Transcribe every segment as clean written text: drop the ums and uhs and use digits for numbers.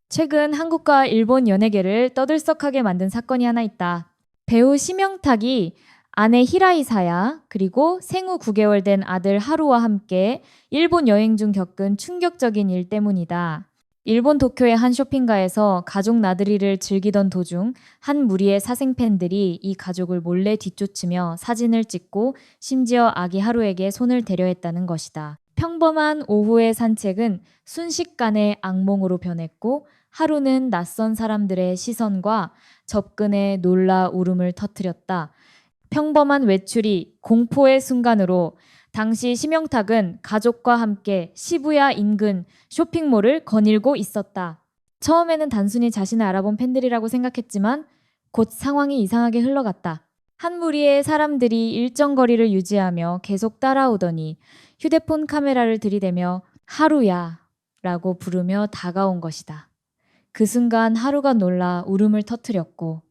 최근 한국과 일본 연예계를 떠들썩하게 만든 사건이 하나 있다. 배우 심영탁이 아내 히라이사야 그리고 생후 9개월 된 아들 하루와 함께 일본 여행 중 겪은 충격적인 일 때문이다. 일본 도쿄의 한 쇼핑가에서 가족 나들이를 즐기던 도중 한 무리의 사생 팬들이 이 가족을 몰래 뒤쫓으며 사진을 찍고 심지어 아기 하루에게 손을 대려 했다는 것이다. 평범한 오후의 산책은 순식간에 악몽으로 변했고 하루는 낯선 사람들의 시선과 접근에 놀라 울음을 터뜨렸다. 평범한 외출이 공포의 순간으로 당시 심영탁은 가족과 함께 시부야 인근 쇼핑몰을 거닐고 있었다. 처음에는 단순히 자신을 알아본 팬들이라고 생각했지만 곧 상황이 이상하게 흘러갔다. 한 무리의 사람들이 일정 거리를 유지하며 계속 따라오더니 휴대폰 카메라를 들이대며 하루야 라고 부르며 다가온 것이다. 그 순간 하루가 놀라 울음을 터뜨렸고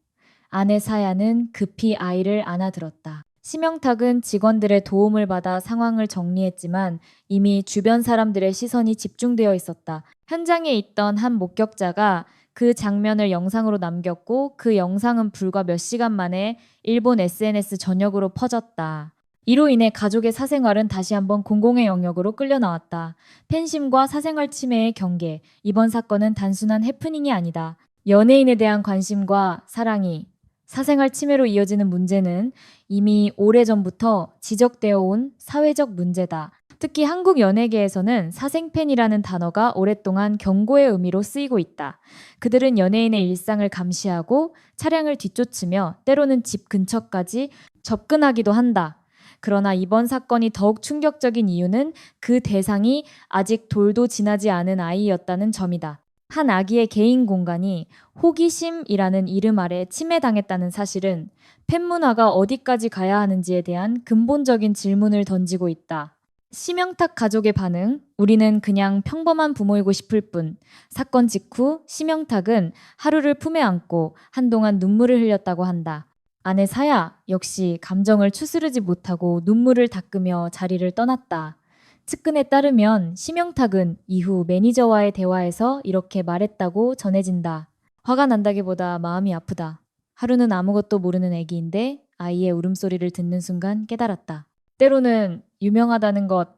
아내 사야는 급히 아이를 안아들었다. 심영탁은 직원들의 도움을 받아 상황을 정리했지만 이미 주변 사람들의 시선이 집중되어 있었다. 현장에 있던 한 목격자가 그 장면을 영상으로 남겼고 그 영상은 불과 몇 시간 만에 일본 SNS 전역으로 퍼졌다. 이로 인해 가족의 사생활은 다시 한번 공공의 영역으로 끌려 나왔다. 팬심과 사생활 침해의 경계. 이번 사건은 단순한 해프닝이 아니다. 연예인에 대한 관심과 사랑이 사생활 침해로 이어지는 문제는 이미 오래전부터 지적되어 온 사회적 문제다. 특히 한국 연예계에서는 사생팬이라는 단어가 오랫동안 경고의 의미로 쓰이고 있다. 그들은 연예인의 일상을 감시하고 차량을 뒤쫓으며 때로는 집 근처까지 접근하기도 한다. 그러나 이번 사건이 더욱 충격적인 이유는 그 대상이 아직 돌도 지나지 않은 아이였다는 점이다. 한 아기의 개인 공간이 호기심이라는 이름 아래 침해당했다는 사실은 팬문화가 어디까지 가야 하는지에 대한 근본적인 질문을 던지고 있다. 심영탁 가족의 반응, 우리는 그냥 평범한 부모이고 싶을 뿐. 사건 직후 심영탁은 하루를 품에 안고 한동안 눈물을 흘렸다고 한다. 아내 사야 역시 감정을 추스르지 못하고 눈물을 닦으며 자리를 떠났다. 측근에 따르면 심영탁은 이후 매니저와의 대화에서 이렇게 말했다고 전해진다. 화가 난다기보다 마음이 아프다. 하루는 아무것도 모르는 아기인데 아이의 울음소리를 듣는 순간 깨달았다. 때로는 유명하다는 것,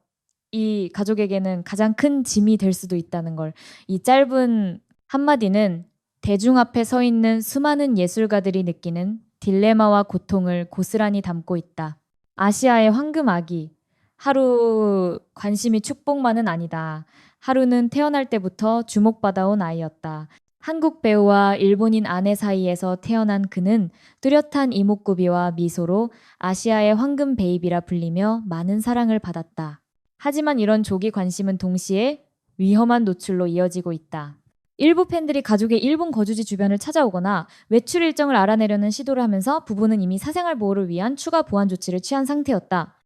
이 가족에게는 가장 큰 짐이 될 수도 있다는 걸. 이 짧은 한마디는 대중 앞에 서 있는 수많은 예술가들이 느끼는 딜레마와 고통을 고스란히 담고 있다. 아시아의 황금 아기. 하루 관심이 축복만은 아니다. 하루는 태어날 때부터 주목받아온 아이였다. 한국 배우와 일본인 아내 사이에서 태어난 그는 뚜렷한 이목구비와 미소로 아시아의 황금 베이비라 불리며 많은 사랑을 받았다. 하지만 이런 조기 관심은 동시에 위험한 노출로 이어지고 있다. 일부 팬들이 가족의 일본 거주지 주변을 찾아오거나 외출 일정을 알아내려는 시도를 하면서 부부는 이미 사생활 보호를 위한 추가 보안 조치를 취한 상태였다.